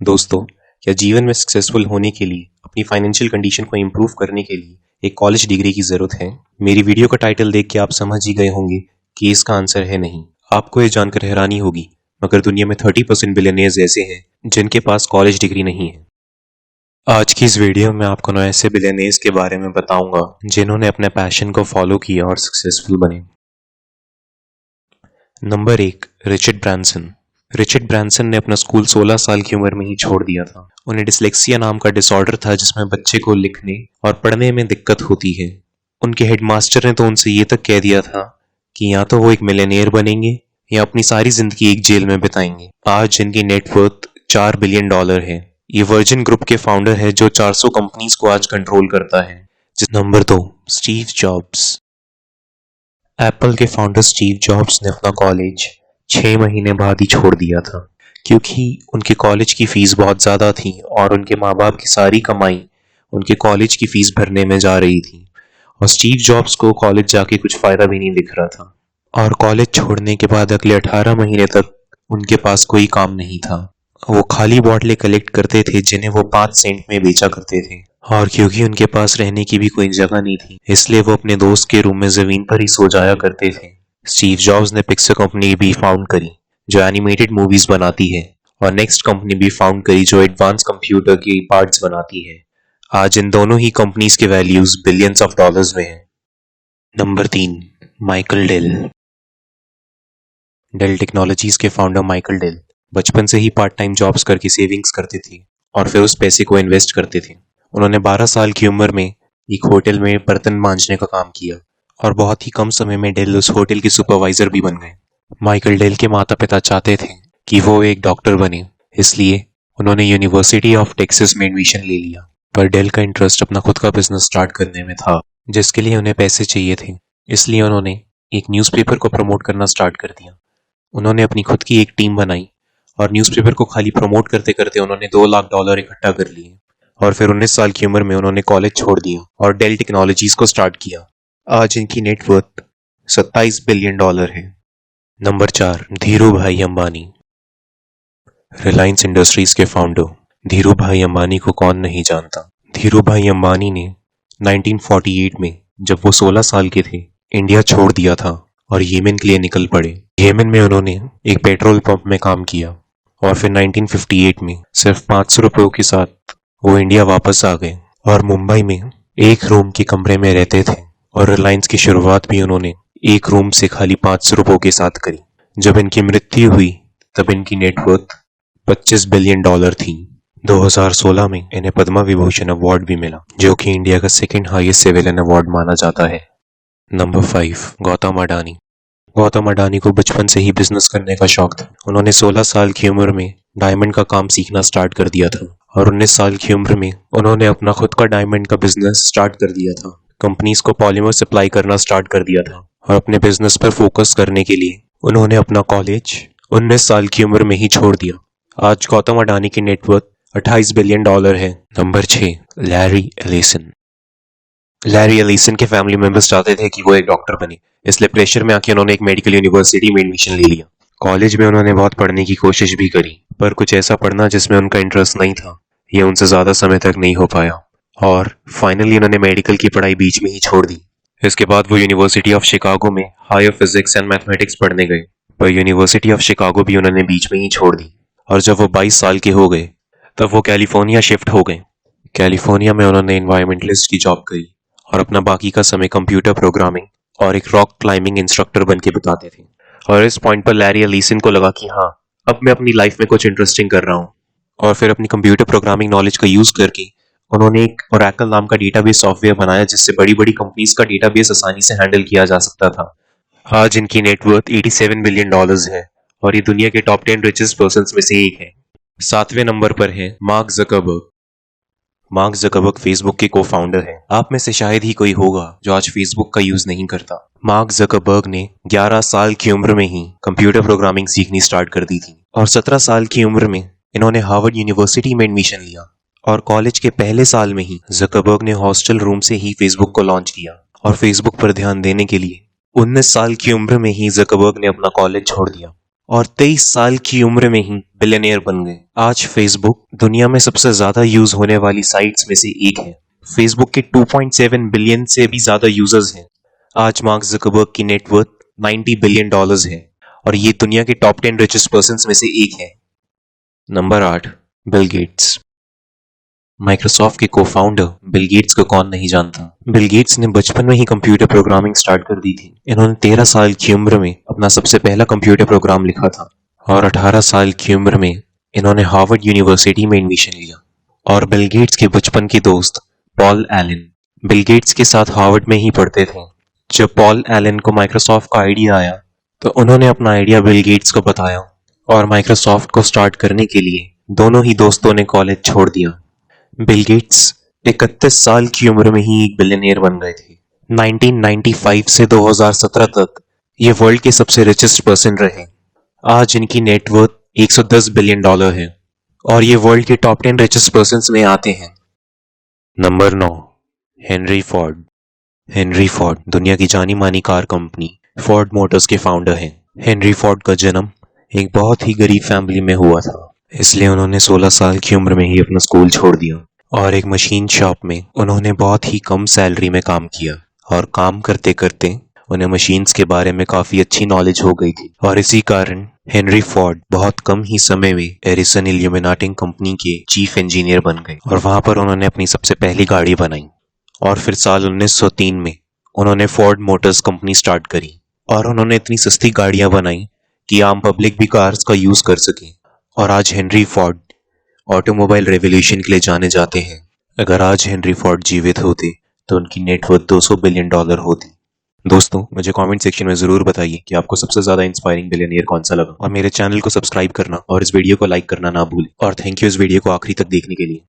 दोस्तों, क्या जीवन में सक्सेसफुल होने के लिए अपनी फाइनेंशियल कंडीशन को इम्प्रूव करने के लिए एक कॉलेज डिग्री की जरूरत है? मेरी वीडियो का टाइटल देख के आप समझ ही गए होंगे कि इसका आंसर है नहीं। आपको ये जानकर हैरानी होगी, मगर दुनिया में 30% बिलियनियर्स ऐसे हैं जिनके पास कॉलेज डिग्री नहीं है। आज की इस वीडियो में आपको 9 ऐसे बिलियनियर्स के बारे में बताऊंगा जिन्होंने अपने पैशन को फॉलो किया और सक्सेसफुल बने। Number 1, Richard Branson. Richard Branson ने अपना स्कूल 16 साल की उम्र में ही छोड़ दिया था। उन्हें डिसलेक्सिया नाम का डिसऑर्डर था जिसमें बच्चे को लिखने और पढ़ने में दिक्कत होती है। उनके हेडमास्टर ने तो उनसे ये तक कह दिया था कि या तो वो एक मिलियनेयर बनेंगे या अपनी सारी जिंदगी एक जेल में बिताएंगे। आज इनकी नेटवर्थ $4 बिलियन है। ये वर्जिन ग्रुप के फाउंडर है जो 400 कंपनीज को आज कंट्रोल करता है। Number 2, Steve jobs. एप्पल के फाउंडर स्टीव जॉब्स ने अपना कॉलेज 6 महीने बाद ही छोड़ दिया था क्योंकि उनके कॉलेज की फीस बहुत ज़्यादा थी और उनके माँ बाप की सारी कमाई उनके कॉलेज की फीस भरने में जा रही थी और स्टीव जॉब्स को कॉलेज जाके कुछ फ़ायदा भी नहीं दिख रहा था। और कॉलेज छोड़ने के बाद अगले 18 महीने तक उनके पास कोई काम नहीं था। वो खाली बॉटलें कलेक्ट करते थे जिन्हें वो 5 सेंट में बेचा करते थे। और क्योंकि उनके पास रहने की भी कोई जगह नहीं थी, इसलिए वो अपने दोस्त के रूम में जमीन पर ही सो जाया करते थे। स्टीव जॉब्स ने पिक्सर कंपनी भी फाउंड करी जो एनिमेटेड मूवीज बनाती है और नेक्स्ट कंपनी भी फाउंड करी जो एडवांस कंप्यूटर के पार्ट्स बनाती है। आज इन दोनों ही कंपनीज के वैल्यूज बिलियंस ऑफ डॉलर्स में हैं। Number 3, Michael Dell. Dell Technologies के फाउंडर माइकल डेल बचपन से ही पार्ट टाइम जॉब्स करके सेविंग्स करते थे और फिर उस पैसे को इन्वेस्ट करते थे। उन्होंने 12 साल की उम्र में एक होटल में बर्तन मांजने का काम किया और बहुत ही कम समय में डेल उस होटल के सुपरवाइजर भी बन गए। माइकल डेल के माता पिता चाहते थे कि वो एक डॉक्टर बने, इसलिए उन्होंने यूनिवर्सिटी ऑफ टेक्सास में एडमिशन ले लिया। पर डेल का इंटरेस्ट अपना खुद का बिजनेस स्टार्ट करने में था, जिसके लिए उन्हें पैसे चाहिए थे। इसलिए उन्होंने एक न्यूज़पेपर को प्रमोट करना स्टार्ट कर दिया। उन्होंने अपनी खुद की एक टीम बनाई और न्यूज़पेपर को खाली प्रमोट करते करते उन्होंने $2 लाख इकट्ठा कर लिए और फिर 19 साल की उम्र में उन्होंने कॉलेज छोड़ दिया और डेल टेक्नोलॉजीज को स्टार्ट किया। आज इनकी नेटवर्थ $27 बिलियन है। नंबर 4, धीरू भाई अंबानी। रिलायंस इंडस्ट्रीज के फाउंडर धीरू भाई अंबानी को कौन नहीं जानता। धीरू भाई अंबानी ने 1948 में जब वो 16 साल के थे इंडिया छोड़ दिया था और येमेन के लिए निकल पड़े। येमेन में उन्होंने एक पेट्रोल पंप में काम किया और फिर 1958 में सिर्फ 500 रुपयों के साथ वो इंडिया वापस आ गए और मुंबई में एक रूम के कमरे में रहते थे। और रिलायंस की शुरुआत भी उन्होंने एक रूम से खाली 500 रुपयों के साथ करी। जब इनकी मृत्यु हुई तब इनकी नेटवर्थ $25 बिलियन थी। 2016 में इन्हें पद्मा विभूषण अवार्ड भी मिला जो कि इंडिया का सेकंड हाईएस्ट सिविलियन अवार्ड माना जाता है। नंबर 5, गौतम अडानी। गौतम अडानी को बचपन से ही बिजनेस करने का शौक था। उन्होंने 16 साल की उम्र में डायमंड का काम सीखना स्टार्ट कर दिया था और 19 साल की उम्र में उन्होंने अपना खुद का डायमंड का बिजनेस स्टार्ट कर दिया था। कंपनीज को पॉलीमर सप्लाई करना स्टार्ट कर दिया था और अपने बिजनेस पर फोकस करने के लिए उन्होंने अपना कॉलेज 19 साल की उम्र में ही छोड़ दिया। आज गौतम अडानी की नेटवर्थ $28 बिलियन है। Number 6, Larry Ellison. Larry Ellison के फैमिली मेंबर्स चाहते थे कि वो एक डॉक्टर बने, इसलिए प्रेशर में आके उन्होंने एक मेडिकल यूनिवर्सिटी में एडमिशन ले लिया। कॉलेज में उन्होंने बहुत पढ़ने की कोशिश भी करी, पर कुछ ऐसा पढ़ना जिसमें उनका इंटरेस्ट नहीं था, ये उनसे ज्यादा समय तक नहीं हो पाया और फाइनली उन्होंने मेडिकल की पढ़ाई बीच में ही छोड़ दी। इसके बाद वो यूनिवर्सिटी ऑफ शिकागो में हायर फिजिक्स एंड मैथमेटिक्स पढ़ने गए, पर यूनिवर्सिटी ऑफ शिकागो भी उन्होंने बीच में ही छोड़ दी। और जब वो 22 साल के हो गए तब वो कैलिफोर्निया शिफ्ट हो गए। कैलिफोर्निया में उन्होंने एनवायरमेंटलिस्ट की जॉब करी और अपना बाकी का समय कंप्यूटर प्रोग्रामिंग और एक रॉक क्लाइंबिंग इंस्ट्रक्टर बन के बिताते थे। और इस पॉइंट पर लैरी एलिसन को लगा कि हाँ, अब मैं अपनी लाइफ में कुछ इंटरेस्टिंग कर रहा हूँ। और फिर अपनी कंप्यूटर प्रोग्रामिंग नॉलेज का यूज करके उन्होंने एक ओरेकल नाम का डेटाबेस सॉफ्टवेयर बनाया जिससे बड़ी बड़ी कंपनीज का डेटाबेस आसानी से हैंडल किया जा सकता था। आज इनकी नेटवर्थ $87 बिलियन है और ये दुनिया के टॉप 10 रिचेस्ट पर्संस में से एक है। 7वें नंबर पर है mark Zuckerberg. Mark Zuckerberg Facebook के को फाउंडर है। आप में से शायद ही कोई होगा जो आज फेसबुक का यूज नहीं करता। मार्क ज़करबर्ग ने 11 साल की उम्र में ही कंप्यूटर प्रोग्रामिंग सीखनी स्टार्ट कर दी थी और 17 साल की उम्र में इन्होंने हार्वर्ड यूनिवर्सिटी में एडमिशन लिया और कॉलेज के पहले साल में ही ज़करबर्ग ने हॉस्टल रूम से ही फेसबुक को लॉन्च किया और फेसबुक पर ध्यान देने के लिए 19 साल की उम्र में ही ज़करबर्ग ने अपना कॉलेज छोड़ दिया और 23 साल की उम्र में ही बिलियनियर बन गए। आज फेसबुक दुनिया में सबसे ज्यादा यूज होने वाली साइट्स में से एक है। फेसबुक के 2.7 बिलियन से भी ज्यादा यूजर्स हैं। आज मार्क ज़करबर्ग की नेटवर्थ $90 बिलियन है और ये दुनिया के टॉप 10 रिचेस्ट पर्सन्स में से एक है। Number 8, Bill Gates. माइक्रोसॉफ्ट के को-फाउंडर बिल गेट्स को कौन नहीं जानता। बिल गेट्स ने बचपन में ही कंप्यूटर प्रोग्रामिंग स्टार्ट कर दी थी। इन्होंने 13 साल की उम्र में अपना सबसे पहला कंप्यूटर प्रोग्राम लिखा था और 18 साल की उम्र में इन्होंने हार्वर्ड यूनिवर्सिटी में एडमिशन लिया। और बिल गेट्स के बचपन के दोस्त पॉल एलन बिल गेट्स के साथ हार्वर्ड में ही पढ़ते थे। जब पॉल एलन को माइक्रोसॉफ्ट का आइडिया आया तो उन्होंने अपना आइडिया बिल गेट्स को बताया और माइक्रोसॉफ्ट को स्टार्ट करने के लिए दोनों ही दोस्तों ने कॉलेज छोड़ दिया। बिल गेट्स 31 साल की उम्र में ही एक बिलियनियर बन गए थे। 1995 से 2017 तक ये वर्ल्ड के सबसे रिचेस्ट पर्सन रहे। आज इनकी नेटवर्थ $110 बिलियन है और ये वर्ल्ड के टॉप 10 रिचेस्ट पर्सन्स में आते हैं। Number 9, Henry Ford. Henry Ford दुनिया की जानी मानी कार कंपनी फोर्ड मोटर्स के फाउंडर हैं। हेनरी फोर्ड का जन्म एक बहुत ही गरीब फैमिली में हुआ था, इसलिए उन्होंने 16 साल की उम्र में ही अपना स्कूल छोड़ दिया और एक मशीन शॉप में उन्होंने बहुत ही कम सैलरी में काम किया और काम करते करते उन्हें मशीन्स के बारे में काफी अच्छी नॉलेज हो गई थी और इसी कारण हेनरी फोर्ड बहुत कम ही समय में एडिसन इल्यूमिनाटिंग कंपनी के चीफ इंजीनियर बन गए और वहां पर उन्होंने अपनी सबसे पहली गाड़ी बनाई। और फिर साल 1903 में उन्होंने फोर्ड मोटर्स कंपनी स्टार्ट करी और उन्होंने इतनी सस्ती गाड़ियां बनाई कि आम पब्लिक भी कार्स का यूज कर सके। और आज हेनरी फोर्ड ऑटोमोबाइल रेवोल्यूशन के लिए जाने जाते हैं। अगर आज हेनरी फोर्ड जीवित होते तो उनकी नेटवर्थ $200 बिलियन होती। दोस्तों, मुझे कमेंट सेक्शन में जरूर बताइए कि आपको सबसे ज्यादा इंस्पायरिंग बिलियनियर कौन सा लगा और मेरे चैनल को सब्सक्राइब करना और इस वीडियो को लाइक करना ना भूलें। और थैंक यू इस वीडियो को आखिरी तक देखने के लिए।